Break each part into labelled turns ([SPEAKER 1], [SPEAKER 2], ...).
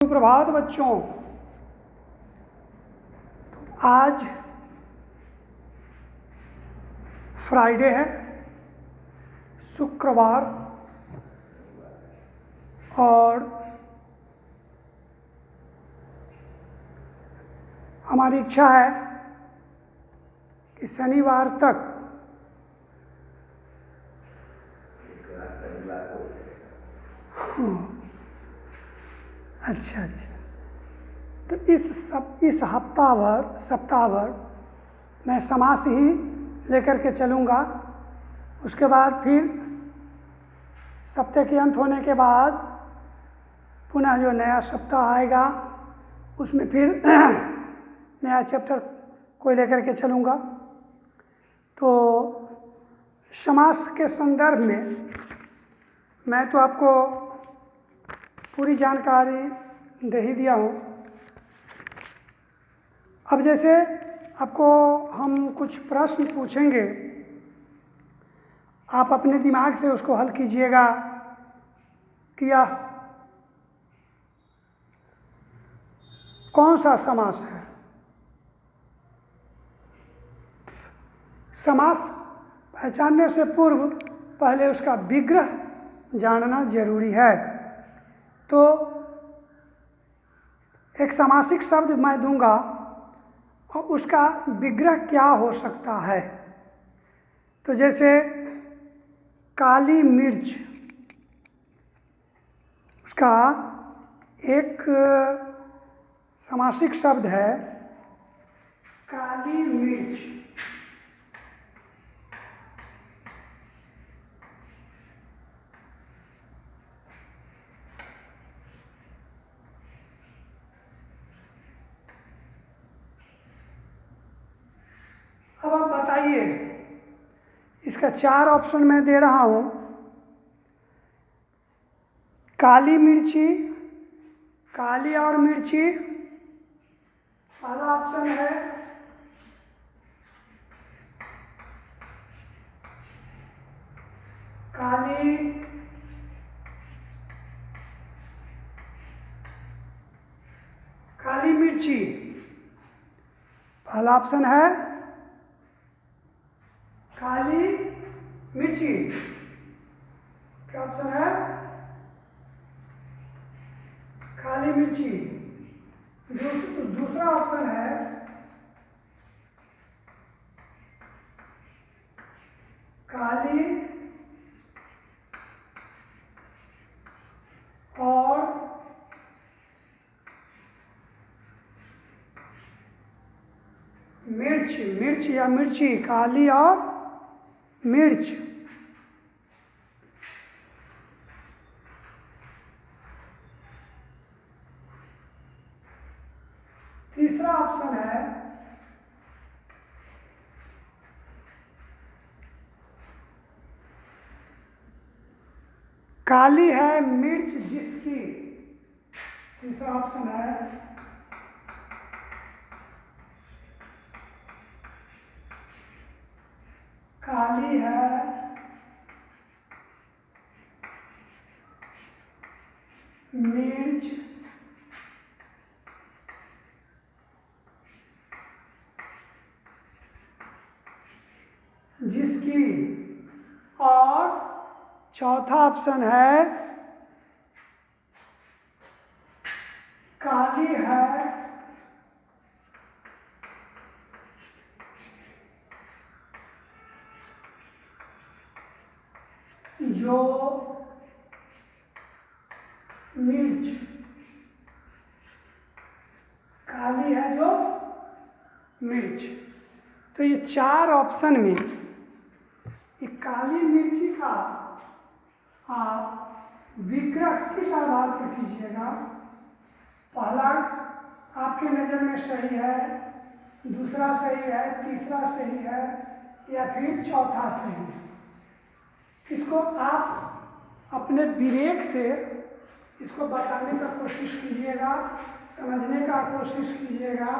[SPEAKER 1] सुप्रभात बच्चों। आज फ्राइडे है, शुक्रवार, और हमारी इच्छा है कि शनिवार तक अच्छा तो इस सप्ताह भर मैं समास ही लेकर के चलूँगा। उसके बाद फिर सप्ताह के अंत होने के बाद पुनः जो नया सप्ताह आएगा उसमें फिर नया चैप्टर को लेकर के चलूँगा। तो समास के संदर्भ में मैं तो आपको पूरी जानकारी दे ही दिया हूँ। अब जैसे आपको हम कुछ प्रश्न पूछेंगे, आप अपने दिमाग से उसको हल कीजिएगा कि यह कौन सा समास है। समास पहचानने से पूर्व पहले उसका विग्रह जानना जरूरी है। तो एक सामासिक शब्द मैं दूंगा और उसका विग्रह क्या हो सकता है। तो जैसे काली मिर्च, उसका एक सामासिक शब्द है काली मिर्च। अब आप बताइए, इसका 4 ऑप्शन मैं दे रहा हूं। काली मिर्ची, काली और मिर्ची, पहला ऑप्शन है। काली काली मिर्ची पहला ऑप्शन है काली मिर्ची। क्या ऑप्शन है? काली मिर्ची। दूसरा ऑप्शन है काली और मिर्च या मिर्ची, काली और मिर्च। तीसरा ऑप्शन है काली है मिर्च जिसकी। तीसरा ऑप्शन है काली है मिर्च जिसकी। और चौथा ऑप्शन है काली है जो मिर्च। काली है जो मिर्च। तो ये 4 ऑप्शन में ये काली मिर्ची का आप विग्रह किस आधार पर कीजिएगा। पहला आपके नज़र में सही है, दूसरा सही है, तीसरा सही है, या फिर चौथा सही है। इसको आप अपने विवेक से इसको बताने का कोशिश कीजिएगा, समझने का कोशिश कीजिएगा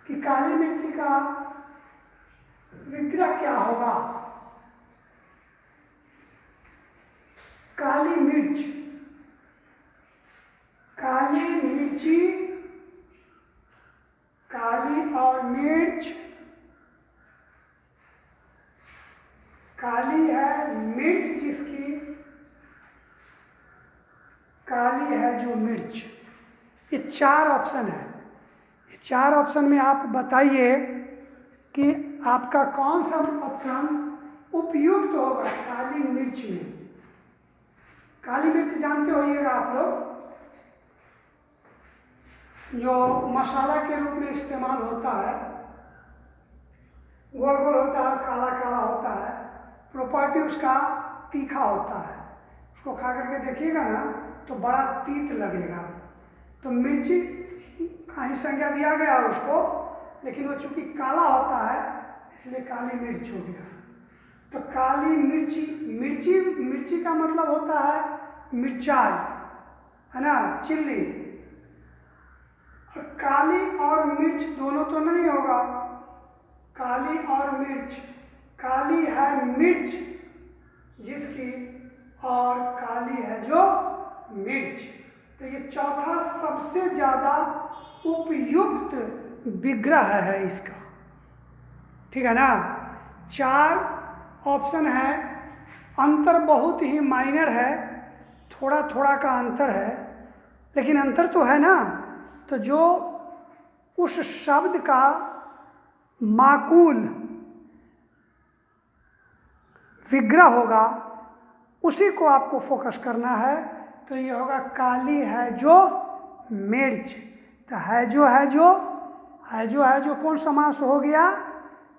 [SPEAKER 1] कि काली मिर्ची का विग्रह क्या होगा। काली मिर्च, काली मिर्ची, काली और मिर्च, काली है मिर्च जिसकी, काली है जो मिर्च। ये 4 ऑप्शन है। ये 4 ऑप्शन में आप बताइए कि आपका कौन सा ऑप्शन उपयुक्त होगा काली मिर्च में। काली मिर्च जानते होइएगा आप लोग, जो मसाला के रूप में इस्तेमाल होता है, गोल गोल होता है, काला काला होता है, प्रॉपर्टी उसका तीखा होता है। उसको खा करके देखिएगा ना तो बड़ा तीत लगेगा। तो मिर्ची का ही संज्ञा दिया गया उसको, लेकिन वो चूंकि काला होता है इसलिए काली मिर्च हो गया। तो काली मिर्ची, मिर्ची मिर्ची का मतलब होता है मिर्चाई, है ना, चिल्ली। और काली और मिर्च दोनों तो नहीं होगा, काली और मिर्च, काली है मिर्च जिसकी और काली है जो मिर्च। तो ये चौथा सबसे ज़्यादा उपयुक्त विग्रह है इसका, ठीक है ना। 4 ऑप्शन है, अंतर बहुत ही माइनर है, थोड़ा थोड़ा का अंतर है, लेकिन अंतर तो है ना। तो जो उस शब्द का माकूल विग्रह होगा उसी को आपको फोकस करना है। तो ये होगा काली है जो मिर्च। तो है जो कौन समास हो गया?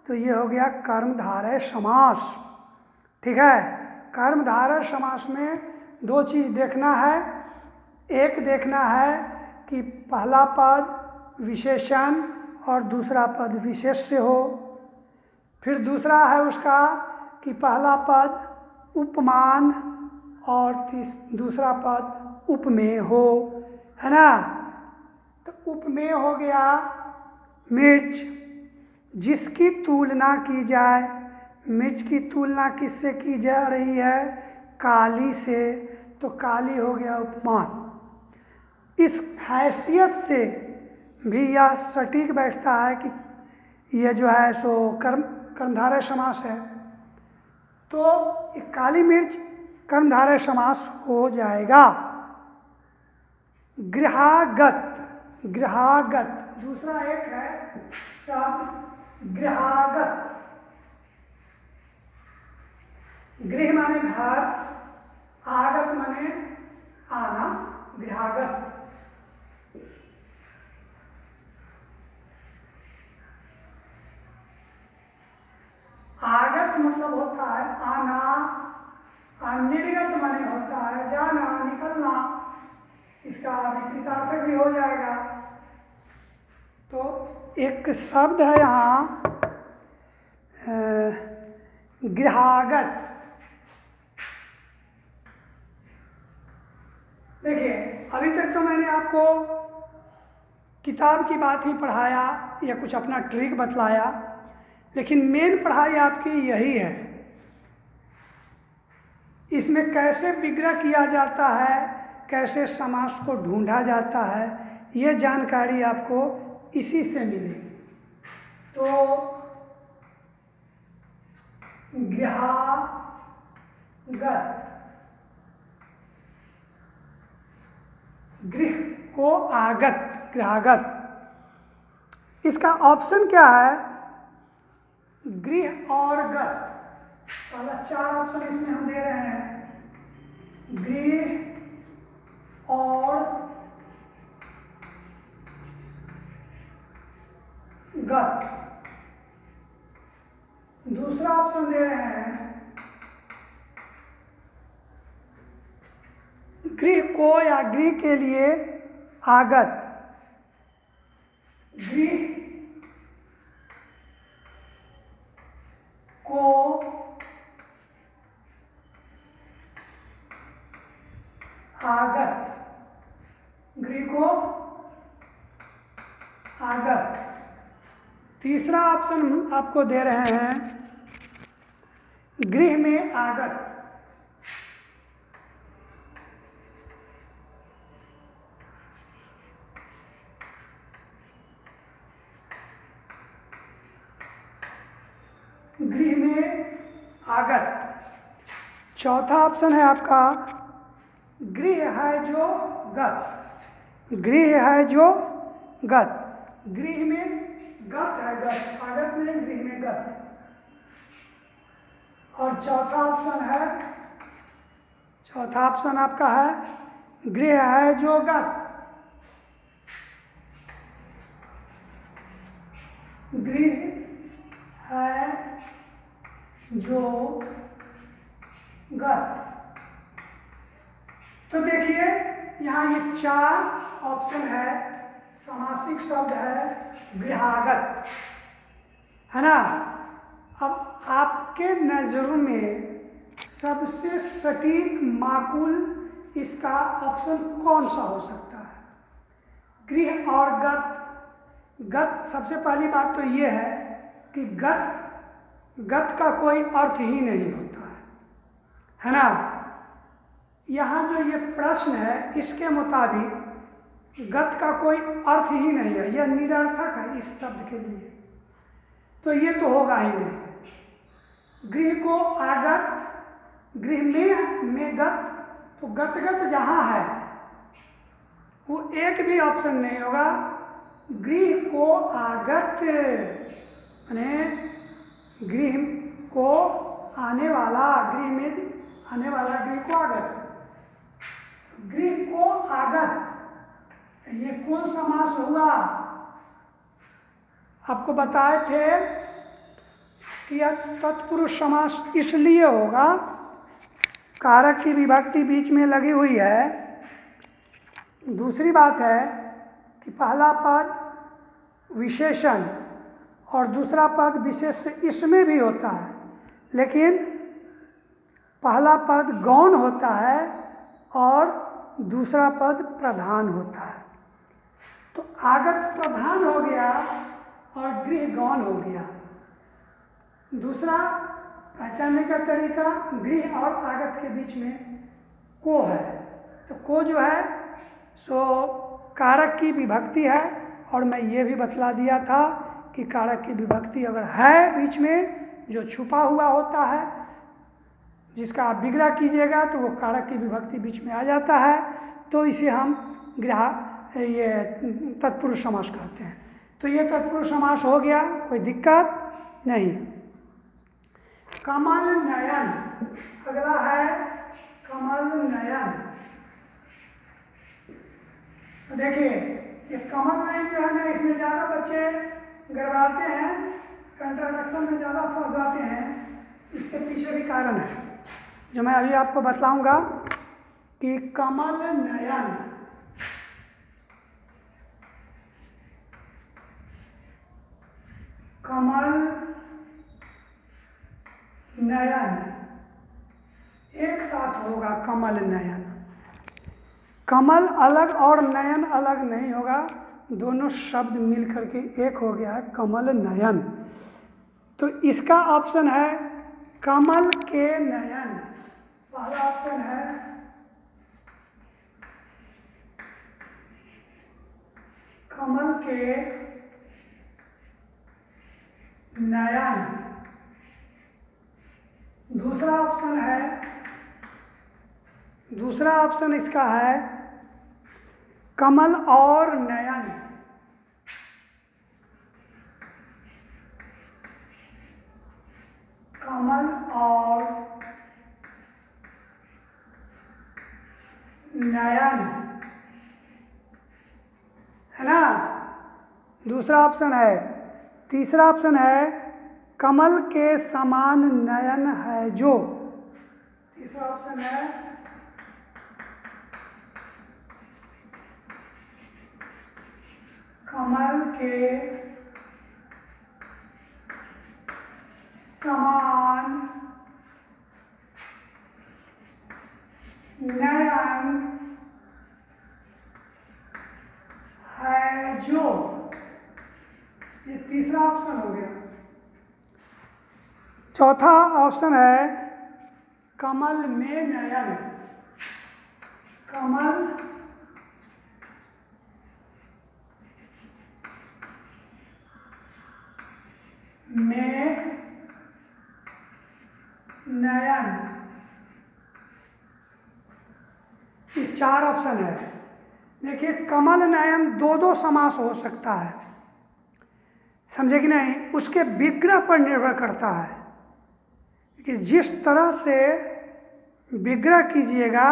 [SPEAKER 1] तो ये हो गया कर्मधारय समास, ठीक है। कर्मधारय समास में 2 चीज़ देखना है। एक देखना है कि पहला पद विशेषण और दूसरा पद विशेष्य हो। फिर दूसरा है उसका कि पहला पद उपमान और दूसरा पद उपमेय हो, है ना। तो उपमेय हो गया मिर्च, जिसकी तुलना की जाए, मिर्च की तुलना किससे की जा रही है? काली से। तो काली हो गया उपमान। इस हैसियत से भी यह सटीक बैठता है कि यह जो है सो कर्मधारय समास है। तो काली मिर्च कर्मधारय समास हो जाएगा। गृहागत, गृहागत दूसरा एक है शब्द गृहागत। गृह माने घर, आगत माने आना, गृहागत। आगत मतलब होता है आना, और निर्गत माने होता है जाना, निकलना। इसका विपरीतार्थक भी हो जाएगा। तो एक शब्द है यहाँ गृहागत। देखिए, अभी तक तो मैंने आपको किताब की बात ही पढ़ाया या कुछ अपना ट्रिक बतलाया, लेकिन मेन पढ़ाई आपकी यही है। इसमें कैसे विग्रह किया जाता है, कैसे समास को ढूंढा जाता है, ये जानकारी आपको इसी से मिलेगी। तो गृहागत, गृह को आगत, गृहागत। इसका ऑप्शन क्या है? गृह और गत। पहला 4 ऑप्शन इसमें हम दे रहे हैं, गृह और गत। दूसरा ऑप्शन दे रहे हैं गृह को या गृह के लिए आगत, गृह को आगत, गृह को आगत। तीसरा ऑप्शन हम आपको दे रहे हैं गृह में आगत। गृह में आगत। चौथा ऑप्शन है आपका गृह है जो गत। गृह है जो गत, गृह में गत है, गत आगत में, गृह में गत। और चौथा ऑप्शन आपका है गृह है जो गत। गृह है जो गत। तो देखिए यहाँ ये 4 ऑप्शन है, समासिक शब्द है गृहागत, है ना। अब आपके नज़रों में सबसे सटीक माकूल इसका ऑप्शन कौन सा हो सकता है? गृह और गत। गत, सबसे पहली बात तो ये है कि गत का कोई अर्थ ही नहीं होता है ना। यहाँ जो ये प्रश्न है इसके मुताबिक गत का कोई अर्थ ही नहीं है, यह निरर्थक है इस शब्द के लिए, तो ये तो होगा ही नहीं। गृह को आगत, गृह में गत, तो गत जहाँ है वो एक भी ऑप्शन नहीं होगा। गृह को आगत यानी गृह को आने वाला, गृह में आने वाला, गृह को आगत। गृह को आगत, ये कौन समास हुआ? आपको बताए थे कि यह तत्पुरुष समास इसलिए होगा, कारक की विभक्ति बीच में लगी हुई है। दूसरी बात है कि पहला पद विशेषण और दूसरा पद विशेष इसमें भी होता है, लेकिन पहला पद गौण होता है और दूसरा पद प्रधान होता है। तो आगत प्रधान हो गया और गृह गौण हो गया। दूसरा पहचानने का तरीका, गृह और आगत के बीच में को है, तो को जो है सो कारक की विभक्ति है। और मैं ये भी बतला दिया था कि कारक की विभक्ति अगर है बीच में, जो छुपा हुआ होता है, जिसका आप विग्रह कीजिएगा तो वो कारक की विभक्ति बीच में आ जाता है, तो इसे हम ये तत्पुरुष समास कहते हैं। तो ये तत्पुरुष समास हो गया, कोई दिक्कत नहीं। कमल नयन, अगला है कमल नयन। तो देखिए ये कमल नयन जो है ना, इसमें ज़्यादा बच्चे गड़बड़ाते हैं, कंट्राडक्शन में ज़्यादा फंस जाते हैं। इसके पीछे भी कारण है जो मैं अभी आपको बतलाऊंगा कि कमल नयन, कमल नयन एक साथ होगा। कमल नयन, कमल अलग और नयन अलग नहीं होगा, दोनों शब्द मिल करके एक हो गया है कमल नयन। तो इसका ऑप्शन है कमल के नयन। पहला ऑप्शन है कमल के नयन। दूसरा ऑप्शन इसका है कमल और नयन। कमल और नयन, है ना, दूसरा ऑप्शन है। तीसरा ऑप्शन है कमल के समान नयन है जो। तीसरा ऑप्शन है कमल के समान नयन है जो। ये तीसरा ऑप्शन हो गया। चौथा ऑप्शन है कमल में नयन। कमल में नयन, ये 4 ऑप्शन है। देखिए कमल नयन दो दो समास हो सकता है, समझे कि नहीं, उसके विग्रह पर निर्भर करता है कि जिस तरह से विग्रह कीजिएगा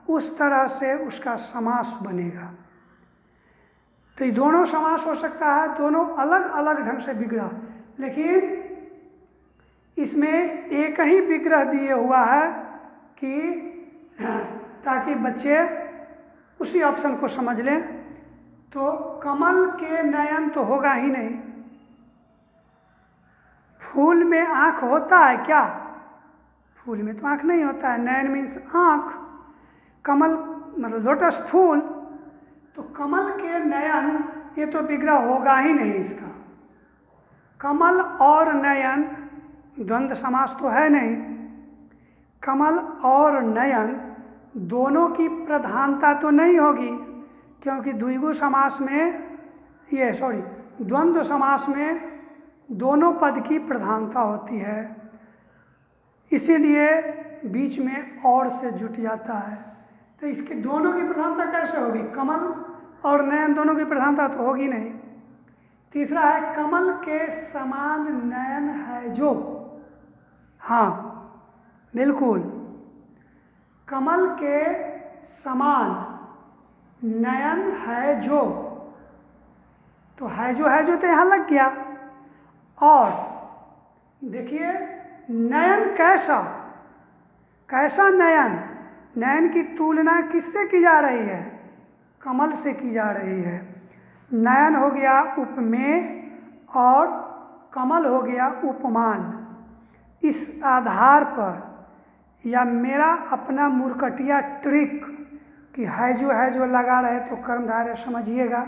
[SPEAKER 1] उस तरह से उसका समास बनेगा। तो ये दोनों समास हो सकता है, दोनों अलग अलग ढंग से विग्रह, लेकिन इसमें एक ही विग्रह दिए हुआ है कि ताकि बच्चे उसी ऑप्शन को समझ लें। तो कमल के नयन तो होगा ही नहीं। फूल में आँख होता है क्या? फूल में तो आँख नहीं होता है। नयन मीन्स आँख, कमल मतलब लोटस फूल, तो कमल के नयन ये तो विग्रह होगा ही नहीं इसका। कमल और नयन द्वंद्व समास तो है नहीं। कमल और नयन दोनों की प्रधानता तो नहीं होगी, क्योंकि द्विगु समास में द्वंद्व समास में दोनों पद की प्रधानता होती है, इसीलिए बीच में और से जुट जाता है। तो इसके दोनों की प्रधानता कैसे होगी? कमल और नयन दोनों की प्रधानता तो होगी नहीं। तीसरा है कमल के समान नयन है जो, हाँ बिल्कुल, कमल के समान नयन है जो, तो है जो तो यहाँ लग गया। और देखिए नयन कैसा, कैसा नयन, नयन की तुलना किससे की जा रही है? कमल से की जा रही है। नयन हो गया उपमेय और कमल हो गया उपमान। इस आधार पर या मेरा अपना मूर्खटिया ट्रिक कि है जो लगा रहे तो कर्मधारय समझिएगा,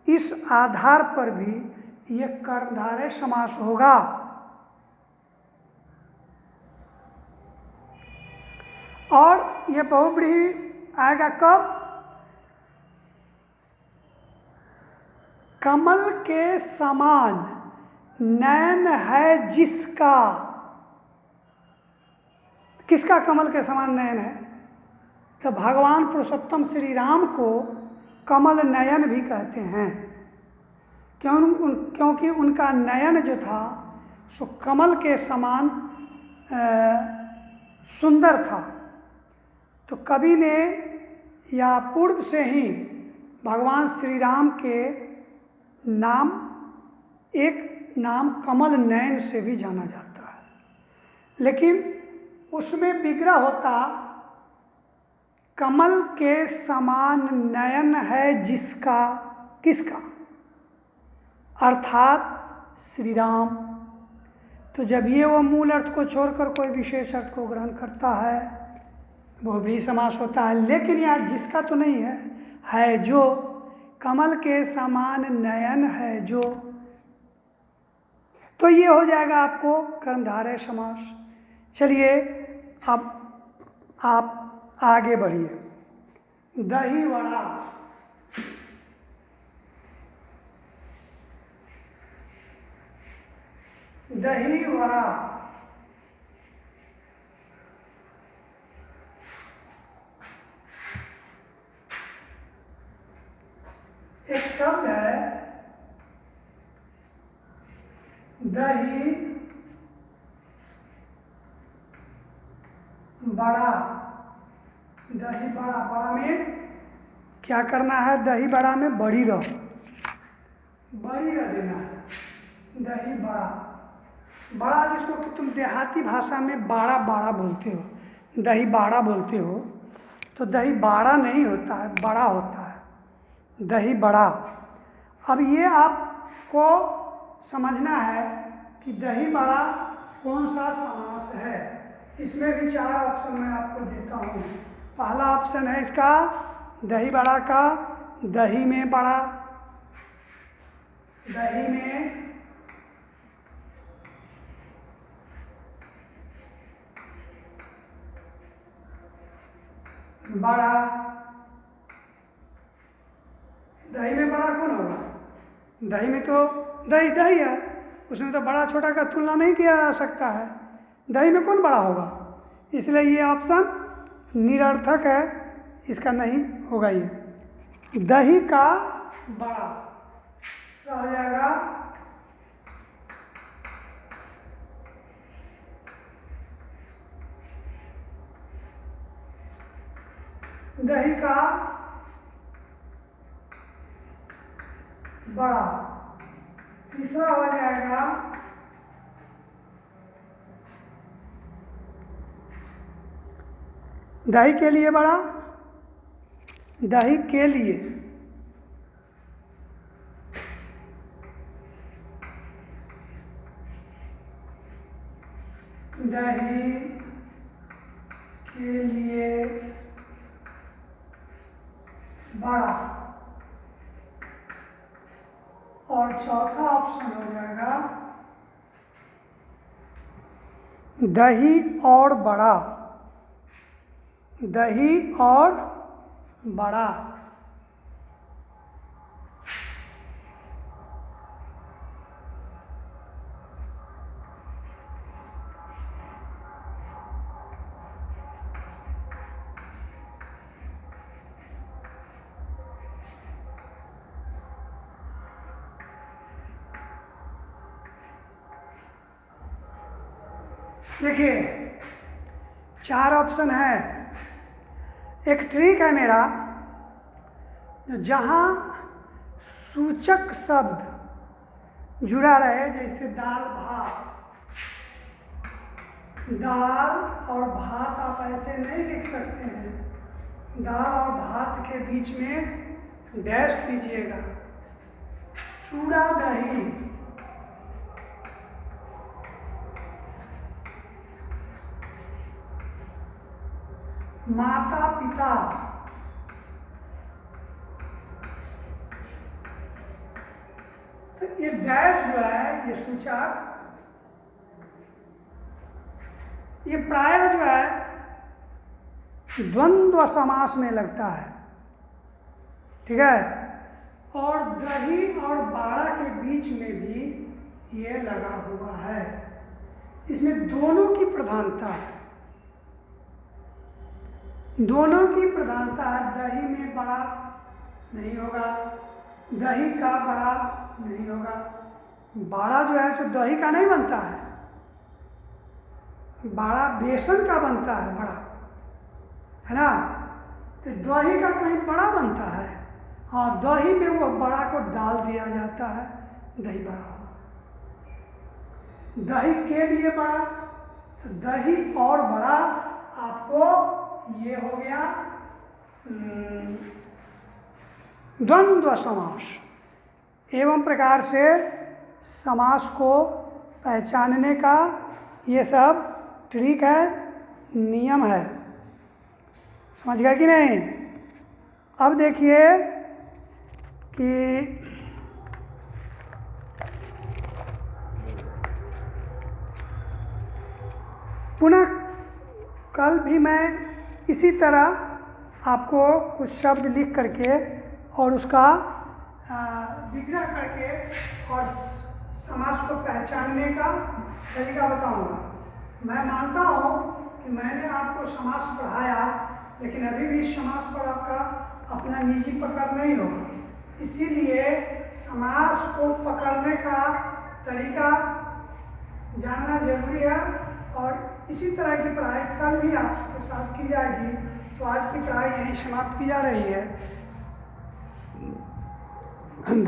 [SPEAKER 1] इस आधार पर भी ये कर्मधारय समास होगा। और ये बहुव्रीहि आएगा कब? कमल के समान नयन है जिसका, किसका कमल के समान नयन है? तो भगवान पुरुषोत्तम श्री राम को कमल नयन भी कहते हैं, क्योंकि उनका नयन जो था सो कमल के समान सुंदर था। तो कवि ने या पूर्व से ही भगवान श्री राम के नाम, एक नाम कमल नयन से भी जाना जाता है, लेकिन उसमें विग्रह होता कमल के समान नयन है जिसका, किसका? अर्थात श्री राम। तो जब ये वो मूल अर्थ को छोड़कर कोई विशेष अर्थ को ग्रहण करता है वो भी समास होता है, लेकिन यहाँ जिसका तो नहीं है जो, कमल के समान नयन है जो, तो ये हो जाएगा आपको कर्मधारय समास। चलिए अब आप आगे बढ़िए। दही वड़ा, दही वड़ा, एक शब्द है दही बड़ा। दही बड़ा, बड़ा में क्या करना है? दही बड़ा में बड़ी रह देना है। दही बड़ा, बड़ा जिसको कि तुम देहाती भाषा में बाड़ा बाड़ा बोलते हो, दही बाड़ा बोलते हो, तो दही बाड़ा नहीं होता है, बड़ा होता है, दही बड़ा। अब ये आपको समझना है कि दही बड़ा कौन सा समास है। इसमें भी 4 ऑप्शन मैं आपको देता हूँ। पहला ऑप्शन है इसका दही बड़ा का दही में बड़ा, दही में बड़ा। दही में बड़ा कौन होगा? दही में तो दही है, उसमें तो बड़ा छोटा का तुलना नहीं किया जा सकता है। दही में कौन बड़ा होगा, इसलिए ये ऑप्शन निरर्थक है, इसका नहीं होगा ये। दही का बड़ा तो हो जाएगा दही का बड़ा। तीसरा हो जाएगा दही के लिए बड़ा, दही के लिए दही के लिए बड़ा। और चौथा ऑप्शन हो जाएगा दही और बड़ा, दही और बड़ा। देखिए 4 ऑप्शन है। एक ट्रिक है मेरा, जहाँ सूचक शब्द जुड़ा रहे, जैसे दाल भात, दाल और भात आप ऐसे नहीं लिख सकते हैं, दाल और भात के बीच में डैश दीजिएगा। चूड़ा दही, माता पिता, तो ये डैश जो है, ये सूचक, ये प्रायः जो है द्वंद्व समास में लगता है, ठीक है। और दही और बाड़ा के बीच में भी ये लगा हुआ है, इसमें दोनों की प्रधानता है, दोनों की प्रधानता है। दही में बड़ा नहीं होगा, दही का बड़ा नहीं होगा। बाड़ा जो है सो दही का नहीं बनता है, बाड़ा बेसन का बनता है, बड़ा है ना। तो दही का कहीं बड़ा बनता है, हाँ, दही में वो बड़ा को डाल दिया जाता है, दही बड़ा। दही के लिए बड़ा, तो दही और बड़ा आपको ये हो गया द्वंद्व समास। एवं प्रकार से समास को पहचानने का ये सब ट्रिक है, नियम है, समझ गए कि नहीं। अब देखिए कि पुनः कल भी मैं इसी तरह आपको कुछ शब्द लिख करके और उसका विग्रह करके और समास को पहचानने का तरीका बताऊंगा। मैं मानता हूँ कि मैंने आपको समास पढ़ाया, लेकिन अभी भी समास पर आपका अपना निजी पकड़ नहीं होगा, इसीलिए समास को पकड़ने का तरीका जानना जरूरी है। और इसी तरह की पढ़ाई कल भी आपके साथ की जाएगी। तो आज की पढ़ाई यहीं समाप्त की जा रही है। धन्यवाद।